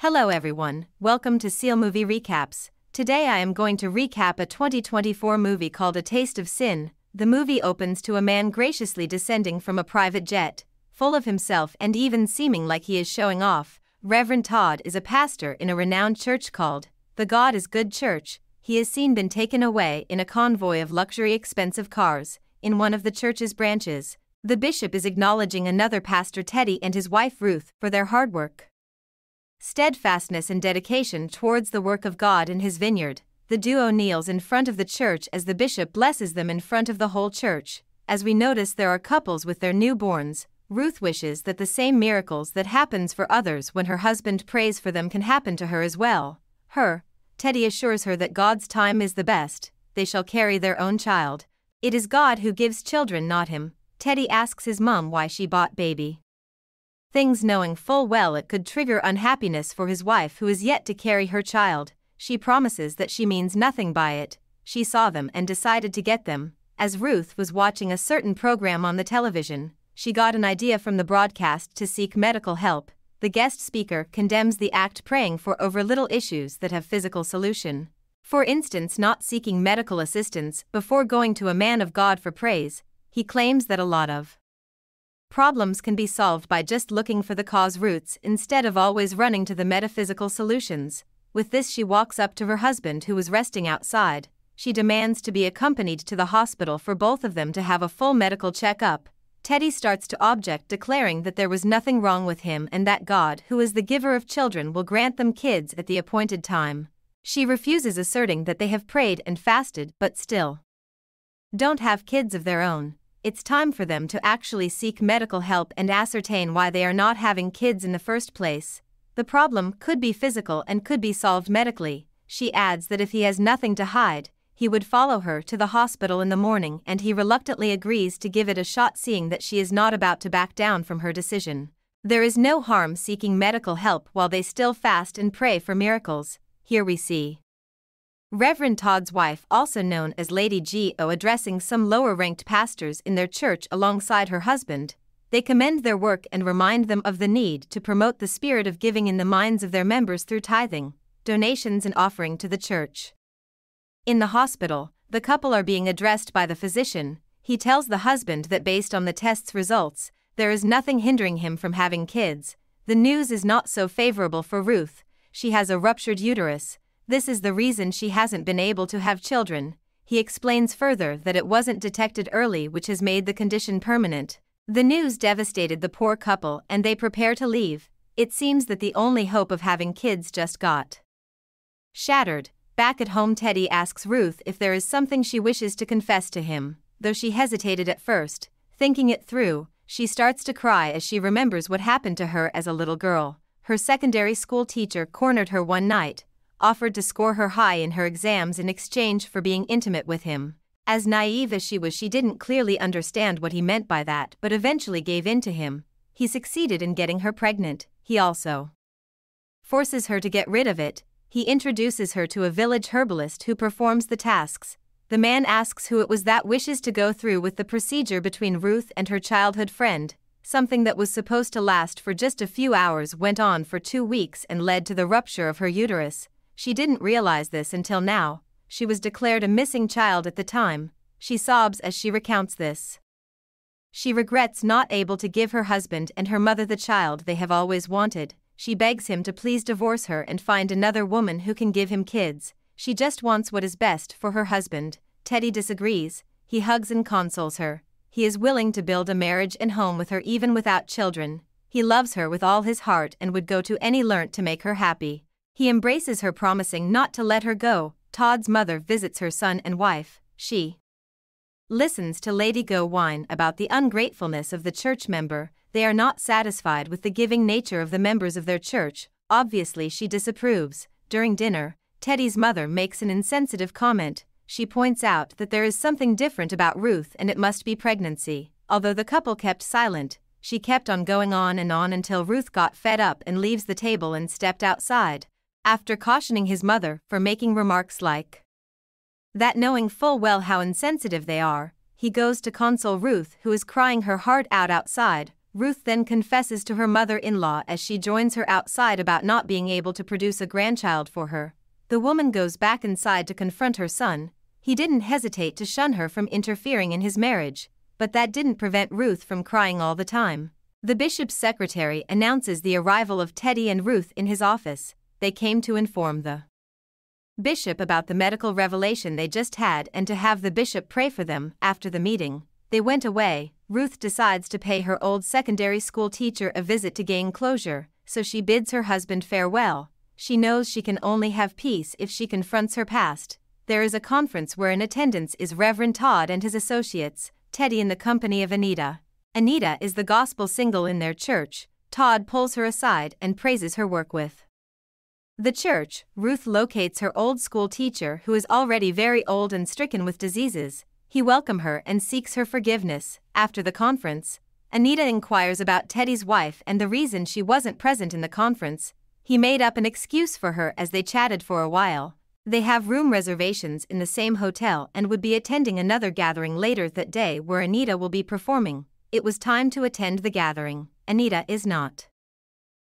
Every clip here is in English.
Hello everyone, welcome to CEEL-MOVIE Recaps. Today I am going to recap a 2024 movie called A Taste of Sin. The movie opens to a man graciously descending from a private jet, full of himself and even seeming like he is showing off. Reverend Todd is a pastor in a renowned church called the God is Good Church. He is seen been taken away in a convoy of luxury expensive cars, in one of the church's branches. The bishop is acknowledging another pastor, Teddy, and his wife Ruth, for their hard work, steadfastness and dedication towards the work of God in his vineyard. The duo kneels in front of the church as the bishop blesses them in front of the whole church. As we notice, there are couples with their newborns. Ruth wishes that the same miracles that happens for others when her husband prays for them can happen to her as well. Teddy assures her that God's time is the best. They shall carry their own child. It is God who gives children, not him. Teddy asks his mom why she bought baby things, knowing full well it could trigger unhappiness for his wife who is yet to carry her child. She promises that she means nothing by it. She saw them and decided to get them. As Ruth was watching a certain program on the television, she got an idea from the broadcast to seek medical help. The guest speaker condemns the act, praying for over little issues that have physical solution. For instance, not seeking medical assistance before going to a man of God for praise. He claims that a lot of problems can be solved by just looking for the cause roots instead of always running to the metaphysical solutions. With this, she walks up to her husband who was resting outside. She demands to be accompanied to the hospital for both of them to have a full medical checkup. Teddy starts to object, declaring that there was nothing wrong with him and that God, who is the giver of children, will grant them kids at the appointed time. She refuses, asserting that they have prayed and fasted but still don't have kids of their own. It's time for them to actually seek medical help and ascertain why they are not having kids in the first place. The problem could be physical and could be solved medically. She adds that if he has nothing to hide, he would follow her to the hospital in the morning, and he reluctantly agrees to give it a shot, seeing that she is not about to back down from her decision. There is no harm seeking medical help while they still fast and pray for miracles. Here we see Reverend Todd's wife, also known as Lady G.O., addressing some lower-ranked pastors in their church alongside her husband. They commend their work and remind them of the need to promote the spirit of giving in the minds of their members through tithing, donations and offering to the church. In the hospital, the couple are being addressed by the physician. He tells the husband that based on the test's results, there is nothing hindering him from having kids. The news is not so favorable for Ruth. She has a ruptured uterus. This is the reason she hasn't been able to have children. He explains further that it wasn't detected early, which has made the condition permanent. The news devastated the poor couple and they prepare to leave. It seems that the only hope of having kids just got shattered. Back at home, Teddy asks Ruth if there is something she wishes to confess to him. Though she hesitated at first, thinking it through, she starts to cry as she remembers what happened to her as a little girl. Her secondary school teacher cornered her one night, offered to score her high in her exams in exchange for being intimate with him. As naive as she was, she didn't clearly understand what he meant by that, but eventually gave in to him. He succeeded in getting her pregnant. He also forces her to get rid of it. He introduces her to a village herbalist who performs the tasks. The man asks who it was that wishes to go through with the procedure between Ruth and her childhood friend. Something that was supposed to last for just a few hours went on for 2 weeks and led to the rupture of her uterus. She didn't realize this until now. She was declared a missing child at the time. She sobs as she recounts this. She regrets not able to give her husband and her mother the child they have always wanted. She begs him to please divorce her and find another woman who can give him kids. She just wants what is best for her husband. Teddy disagrees. He hugs and consoles her. He is willing to build a marriage and home with her even without children. He loves her with all his heart and would go to any length to make her happy. He embraces her, promising not to let her go. Todd's mother visits her son and wife. She listens to Lady Go whine about the ungratefulness of the church member. They are not satisfied with the giving nature of the members of their church. Obviously, she disapproves. During dinner, Teddy's mother makes an insensitive comment. She points out that there is something different about Ruth and it must be pregnancy. Although the couple kept silent, she kept on going on and on until Ruth got fed up and leaves the table and stepped outside. After cautioning his mother for making remarks like that, knowing full well how insensitive they are, he goes to console Ruth, who is crying her heart out outside. Ruth then confesses to her mother-in-law as she joins her outside about not being able to produce a grandchild for her. The woman goes back inside to confront her son. He didn't hesitate to shun her from interfering in his marriage, but that didn't prevent Ruth from crying all the time. The bishop's secretary announces the arrival of Teddy and Ruth in his office. They came to inform the bishop about the medical revelation they just had and to have the bishop pray for them. After the meeting, they went away. Ruth decides to pay her old secondary school teacher a visit to gain closure, so she bids her husband farewell. She knows she can only have peace if she confronts her past. There is a conference where in attendance is Reverend Todd and his associates, Teddy in the company of Anita. Anita is the gospel single in their church. Todd pulls her aside and praises her work with the church. Ruth locates her old school teacher who is already very old and stricken with diseases. He welcomes her and seeks her forgiveness. After the conference, Anita inquires about Teddy's wife and the reason she wasn't present in the conference. He made up an excuse for her as they chatted for a while. They have room reservations in the same hotel and would be attending another gathering later that day where Anita will be performing. It was time to attend the gathering. Anita is not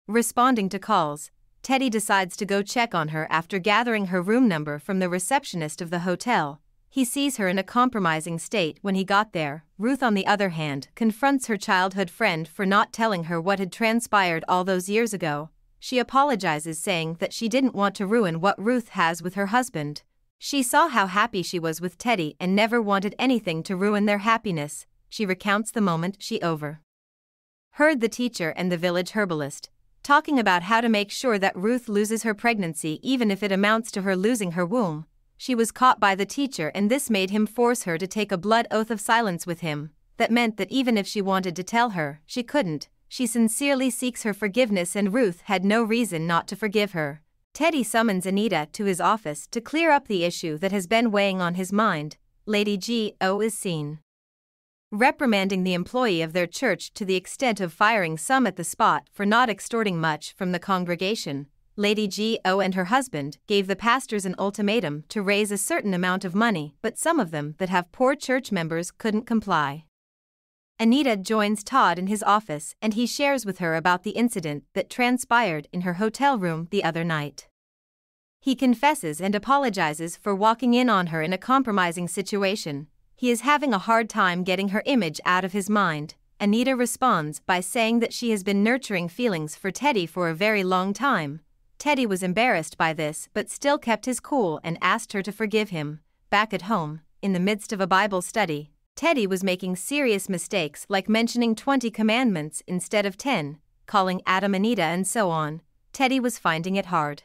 responding to calls. Teddy decides to go check on her after gathering her room number from the receptionist of the hotel. He sees her in a compromising state when he got there. Ruth, on the other hand, confronts her childhood friend for not telling her what had transpired all those years ago. She apologizes, saying that she didn't want to ruin what Ruth has with her husband. She saw how happy she was with Teddy and never wanted anything to ruin their happiness. She recounts the moment she overheard the teacher and the village herbalist talking about how to make sure that Ruth loses her pregnancy even if it amounts to her losing her womb. She was caught by the teacher and this made him force her to take a blood oath of silence with him. That meant that even if she wanted to tell her, she couldn't. She sincerely seeks her forgiveness and Ruth had no reason not to forgive her. Teddy summons Anita to his office to clear up the issue that has been weighing on his mind. Lady G.O. is seen reprimanding the employee of their church to the extent of firing some at the spot for not extorting much from the congregation. Lady G.O. and her husband gave the pastors an ultimatum to raise a certain amount of money, but some of them that have poor church members couldn't comply. Anita joins Todd in his office and he shares with her about the incident that transpired in her hotel room the other night. He confesses and apologizes for walking in on her in a compromising situation. He is having a hard time getting her image out of his mind. Anita responds by saying that she has been nurturing feelings for Teddy for a very long time. Teddy was embarrassed by this but still kept his cool and asked her to forgive him. Back at home, in the midst of a Bible study, Teddy was making serious mistakes like mentioning 20 commandments instead of 10, calling Adam Anita and so on. Teddy was finding it hard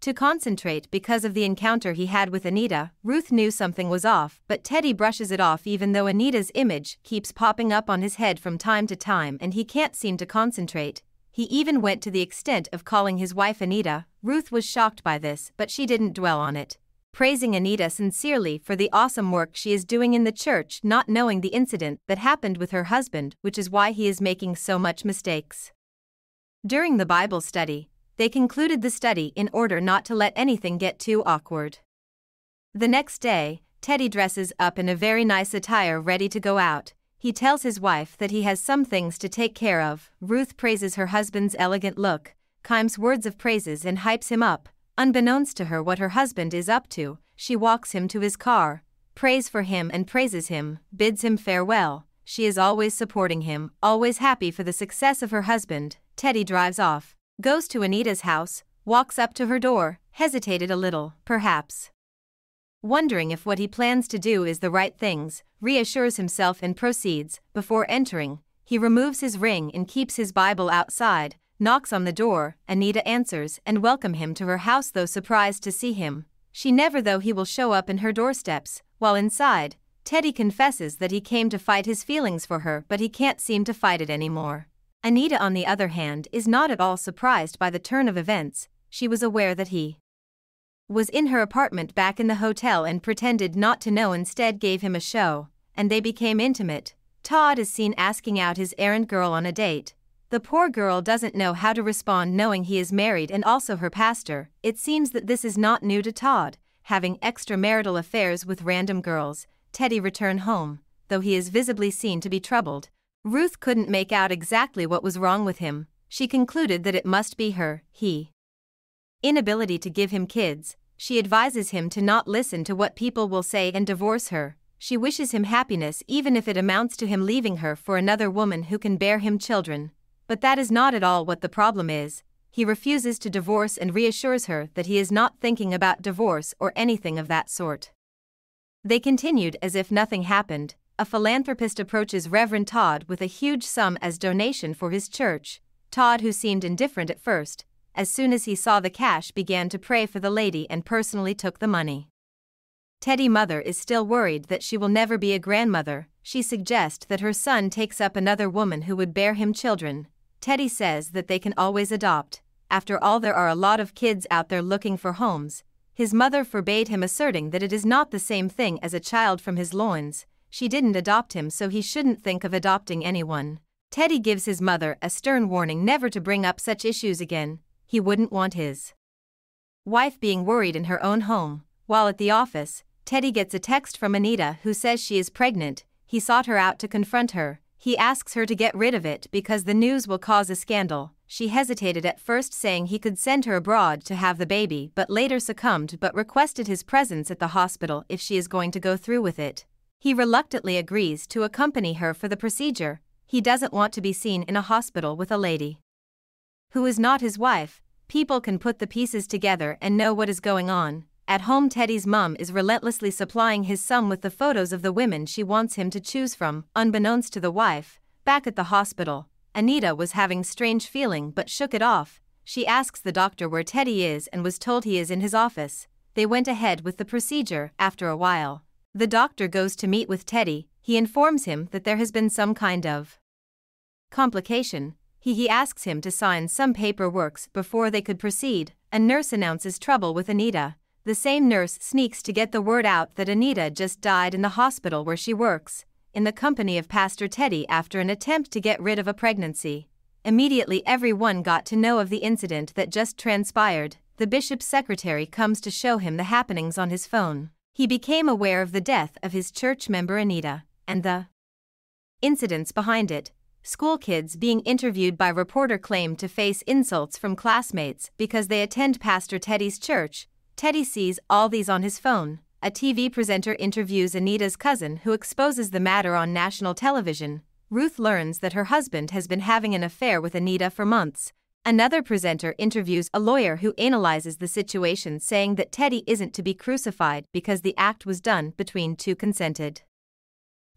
to concentrate because of the encounter he had with Anita. Ruth knew something was off, but Teddy brushes it off even though Anita's image keeps popping up on his head from time to time and he can't seem to concentrate. He even went to the extent of calling his wife Anita. Ruth was shocked by this, but she didn't dwell on it, praising Anita sincerely for the awesome work she is doing in the church, not knowing the incident that happened with her husband, which is why he is making so much mistakes. During the Bible study, they concluded the study in order not to let anything get too awkward. The next day, Teddy dresses up in a very nice attire ready to go out. He tells his wife that he has some things to take care of. Ruth praises her husband's elegant look, chimes words of praises and hypes him up. Unbeknownst to her what her husband is up to, she walks him to his car, prays for him and praises him, bids him farewell. She is always supporting him, always happy for the success of her husband. Teddy drives off, goes to Anita's house, walks up to her door, hesitated a little, perhaps wondering if what he plans to do is the right things, reassures himself and proceeds. Before entering, he removes his ring and keeps his Bible outside, knocks on the door. Anita answers and welcomes him to her house, though surprised to see him. She never though he will show up in her doorsteps. While inside, Teddy confesses that he came to fight his feelings for her, but he can't seem to fight it anymore. Anita, on the other hand, is not at all surprised by the turn of events. She was aware that he was in her apartment back in the hotel and pretended not to know, instead gave him a show, and they became intimate. Todd is seen asking out his errand girl on a date. The poor girl doesn't know how to respond, knowing he is married and also her pastor. It seems that this is not new to Todd, having extramarital affairs with random girls. Teddy returns home, though he is visibly seen to be troubled. Ruth couldn't make out exactly what was wrong with him. She concluded that it must be her inability to give him kids. She advises him to not listen to what people will say and divorce her. She wishes him happiness even if it amounts to him leaving her for another woman who can bear him children. But that is not at all what the problem is. He refuses to divorce and reassures her that he is not thinking about divorce or anything of that sort. They continued as if nothing happened. A philanthropist approaches Reverend Todd with a huge sum as donation for his church. Todd, who seemed indifferent at first, as soon as he saw the cash began to pray for the lady and personally took the money. Teddy's mother is still worried that she will never be a grandmother. She suggests that her son takes up another woman who would bear him children. Teddy says that they can always adopt. After all, there are a lot of kids out there looking for homes. His mother forbade him, asserting that it is not the same thing as a child from his loins. She didn't adopt him, so he shouldn't think of adopting anyone. Teddy gives his mother a stern warning never to bring up such issues again. He wouldn't want his wife being worried in her own home. While at the office, Teddy gets a text from Anita who says she is pregnant. He sought her out to confront her. He asks her to get rid of it because the news will cause a scandal. She hesitated at first, saying he could send her abroad to have the baby, but later succumbed but requested his presence at the hospital if she is going to go through with it. He reluctantly agrees to accompany her for the procedure. He doesn't want to be seen in a hospital with a lady who is not his wife. People can put the pieces together and know what is going on. At home, Teddy's mom is relentlessly supplying his son with the photos of the women she wants him to choose from, unbeknownst to the wife. Back at the hospital, Anita was having strange feeling but shook it off. She asks the doctor where Teddy is and was told he is in his office. They went ahead with the procedure. After a while, the doctor goes to meet with Teddy. He informs him that there has been some kind of complication. He asks him to sign some paperwork before they could proceed. A nurse announces trouble with Anita. The same nurse sneaks to get the word out that Anita just died in the hospital where she works, in the company of Pastor Teddy, after an attempt to get rid of a pregnancy. Immediately everyone got to know of the incident that just transpired. The bishop's secretary comes to show him the happenings on his phone. He became aware of the death of his church member Anita, and the incidents behind it. School kids being interviewed by reporter claim to face insults from classmates because they attend Pastor Teddy's church. Teddy sees all these on his phone. A TV presenter interviews Anita's cousin, who exposes the matter on national television. Ruth learns that her husband has been having an affair with Anita for months. Another presenter interviews a lawyer who analyzes the situation, saying that Teddy isn't to be crucified because the act was done between two consented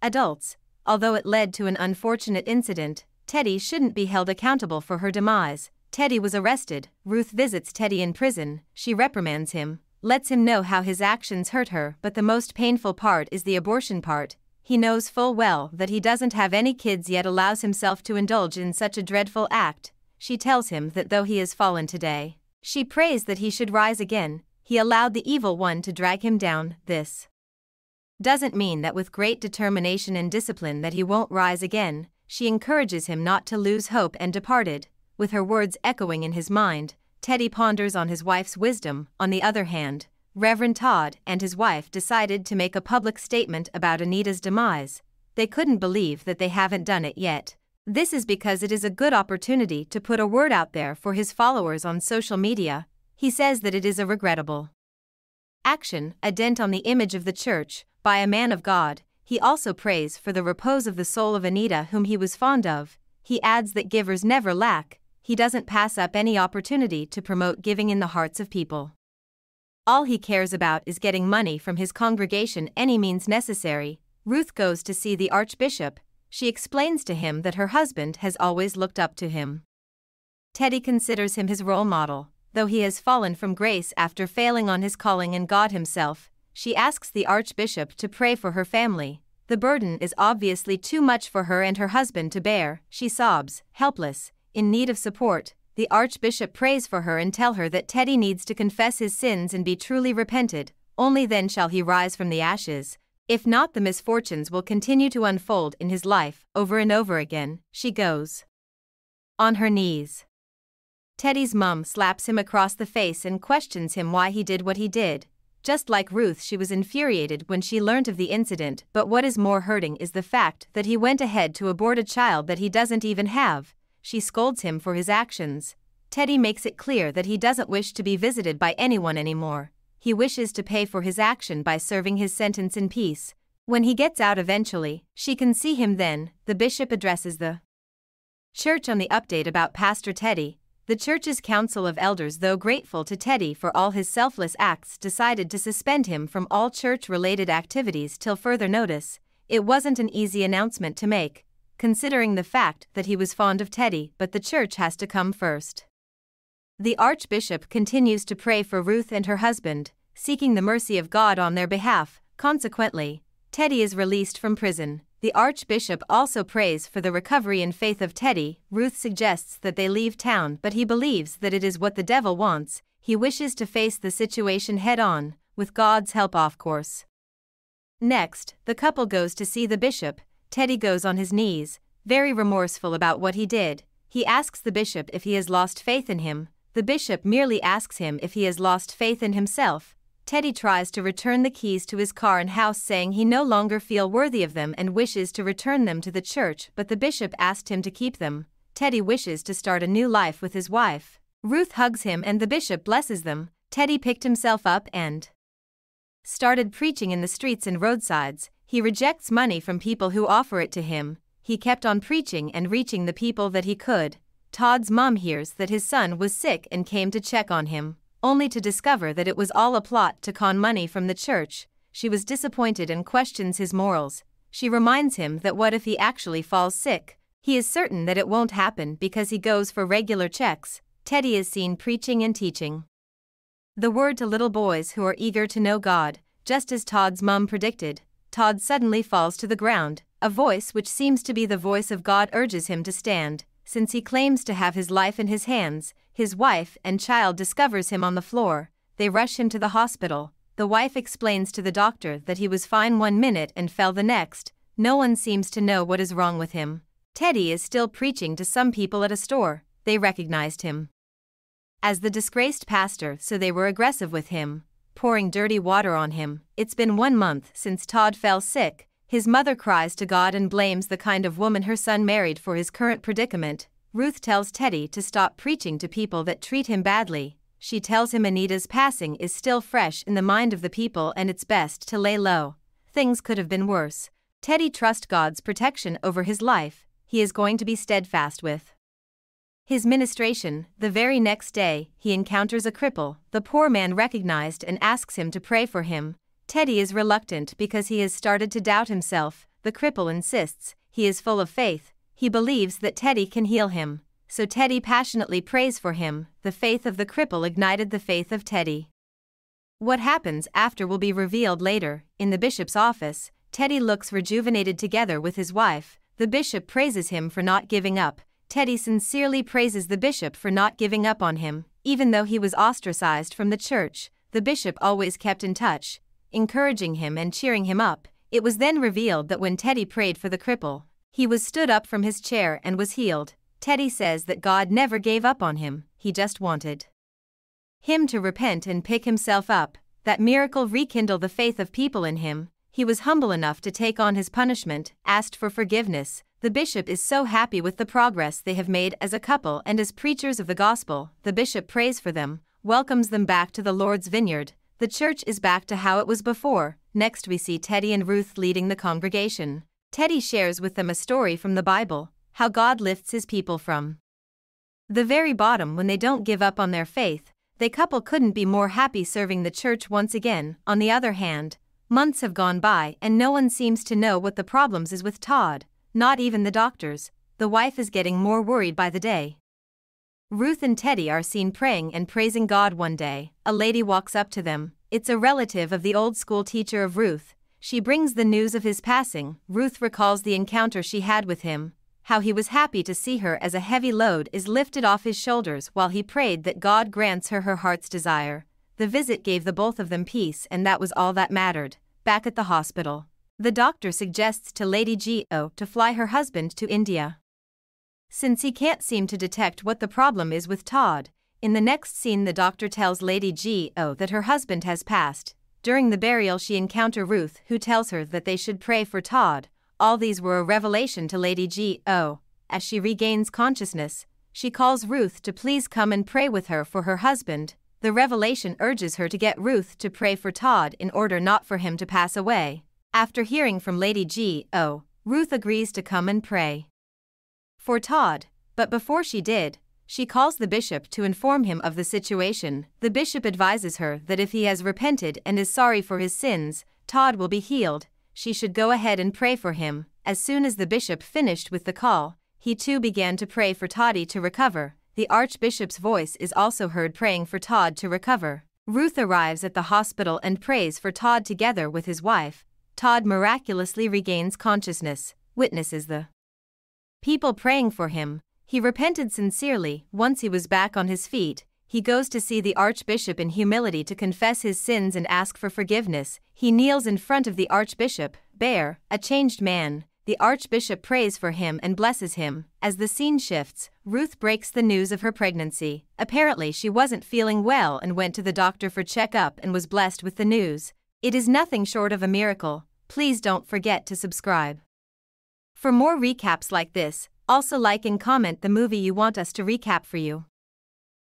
adults. Although it led to an unfortunate incident, Teddy shouldn't be held accountable for her demise. Teddy was arrested. Ruth visits Teddy in prison. She reprimands him, lets him know how his actions hurt her, but the most painful part is the abortion part. He knows full well that he doesn't have any kids yet allows himself to indulge in such a dreadful act. She tells him that though he has fallen today, she prays that he should rise again. He allowed the evil one to drag him down. This doesn't mean that with great determination and discipline that he won't rise again. She encourages him not to lose hope and departed. With her words echoing in his mind, Teddy ponders on his wife's wisdom. On the other hand, Reverend Todd and his wife decided to make a public statement about Anita's demise. They couldn't believe that they haven't done it yet. This is because it is a good opportunity to put a word out there for his followers on social media. He says that it is a regrettable action, a dent on the image of the church, by a man of God. He also prays for the repose of the soul of Anita, whom he was fond of. He adds that givers never lack. He doesn't pass up any opportunity to promote giving in the hearts of people. All he cares about is getting money from his congregation any means necessary. Ruth goes to see the Archbishop. She explains to him that her husband has always looked up to him. Teddy considers him his role model, though he has fallen from grace after failing on his calling and God himself. She asks the Archbishop to pray for her family. The burden is obviously too much for her and her husband to bear. She sobs, helpless, in need of support. The Archbishop prays for her and tells her that Teddy needs to confess his sins and be truly repented. Only then shall he rise from the ashes. If not, the misfortunes will continue to unfold in his life. Over and over again, she goes on her knees. Teddy's mom slaps him across the face and questions him why he did what he did. Just like Ruth, she was infuriated when she learnt of the incident, but what is more hurting is the fact that he went ahead to abort a child that he doesn't even have. She scolds him for his actions. Teddy makes it clear that he doesn't wish to be visited by anyone anymore. He wishes to pay for his action by serving his sentence in peace. When he gets out eventually, she can see him then. The bishop addresses the church on the update about Pastor Teddy. The church's council of elders, though grateful to Teddy for all his selfless acts, decided to suspend him from all church-related activities till further notice. It wasn't an easy announcement to make, considering the fact that he was fond of Teddy, but the church has to come first. The archbishop continues to pray for Ruth and her husband, seeking the mercy of God on their behalf. Consequently, Teddy is released from prison. The archbishop also prays for the recovery and faith of Teddy. Ruth suggests that they leave town, but he believes that it is what the devil wants. He wishes to face the situation head-on, with God's help, of course. Next, the couple goes to see the bishop. Teddy goes on his knees, very remorseful about what he did. He asks the bishop if he has lost faith in him. The bishop merely asks him if he has lost faith in himself. Teddy tries to return the keys to his car and house, saying he no longer feels worthy of them and wishes to return them to the church, but the bishop asked him to keep them. Teddy wishes to start a new life with his wife. Ruth hugs him and the bishop blesses them. Teddy picked himself up and started preaching in the streets and roadsides. He rejects money from people who offer it to him. He kept on preaching and reaching the people that he could. Todd's mom hears that his son was sick and came to check on him, only to discover that it was all a plot to con money from the church. She was disappointed and questions his morals. She reminds him that what if he actually falls sick? He is certain that it won't happen because he goes for regular checks. Teddy is seen preaching and teaching the word to little boys who are eager to know God. Just as Todd's mom predicted, Todd suddenly falls to the ground. A voice, which seems to be the voice of God, urges him to stand, since he claims to have his life in his hands. His wife and child discovers him on the floor. They rush him to the hospital. The wife explains to the doctor that he was fine 1 minute and fell the next. No one seems to know what is wrong with him. Teddy is still preaching to some people at a store. They recognized him as the disgraced pastor, so they were aggressive with him, pouring dirty water on him. It's been 1 month since Todd fell sick. His mother cries to God and blames the kind of woman her son married for his current predicament. Ruth tells Teddy to stop preaching to people that treat him badly. She tells him Anita's passing is still fresh in the mind of the people and it's best to lay low. Things could have been worse. Teddy trusts God's protection over his life. He is going to be steadfast with his ministration. The very next day, he encounters a cripple. The poor man recognized and asks him to pray for him. Teddy is reluctant because he has started to doubt himself. The cripple insists. He is full of faith. He believes that Teddy can heal him, so Teddy passionately prays for him. The faith of the cripple ignited the faith of Teddy. What happens after will be revealed later. In the bishop's office, Teddy looks rejuvenated together with his wife. The bishop praises him for not giving up. Teddy sincerely praises the bishop for not giving up on him. Even though he was ostracized from the church, the bishop always kept in touch, encouraging him and cheering him up. It was then revealed that when Teddy prayed for the cripple, he was stood up from his chair and was healed. Teddy says that God never gave up on him, he just wanted him to repent and pick himself up. That miracle rekindled the faith of people in him. He was humble enough to take on his punishment, asked for forgiveness. The bishop is so happy with the progress they have made as a couple and as preachers of the gospel. The bishop prays for them, welcomes them back to the Lord's vineyard. The church is back to how it was before. Next we see Teddy and Ruth leading the congregation. Teddy shares with them a story from the Bible, how God lifts his people from the very bottom when they don't give up on their faith. The couple couldn't be more happy serving the church once again. On the other hand, months have gone by and no one seems to know what the problems is with Todd, not even the doctors. The wife is getting more worried by the day. Ruth and Teddy are seen praying and praising God one day. A lady walks up to them. It's a relative of the old school teacher of Ruth. She brings the news of his passing. Ruth recalls the encounter she had with him, how he was happy to see her as a heavy load is lifted off his shoulders while he prayed that God grants her her heart's desire. The visit gave the both of them peace and that was all that mattered. Back at the hospital, the doctor suggests to Lady G.O. to fly her husband to India, since he can't seem to detect what the problem is with Todd. In the next scene, the doctor tells Lady G.O. that her husband has passed. During the burial she encounters Ruth, who tells her that they should pray for Todd. All these were a revelation to Lady G.O. As she regains consciousness, she calls Ruth to please come and pray with her for her husband. The revelation urges her to get Ruth to pray for Todd in order not for him to pass away. After hearing from Lady G.O., Ruth agrees to come and pray for Todd, but before she did, she calls the bishop to inform him of the situation. The bishop advises her that if he has repented and is sorry for his sins, Todd will be healed. She should go ahead and pray for him. As soon as the bishop finished with the call, he too began to pray for Toddy to recover. The archbishop's voice is also heard praying for Todd to recover. Ruth arrives at the hospital and prays for Todd together with his wife. Todd miraculously regains consciousness, witnesses the people praying for him. He repented sincerely. Once he was back on his feet, he goes to see the archbishop in humility to confess his sins and ask for forgiveness. He kneels in front of the archbishop, bare, a changed man. The archbishop prays for him and blesses him. As the scene shifts, Ruth breaks the news of her pregnancy. Apparently she wasn't feeling well and went to the doctor for checkup and was blessed with the news. It is nothing short of a miracle. Please don't forget to subscribe for more recaps like this. Also like and comment the movie you want us to recap for you.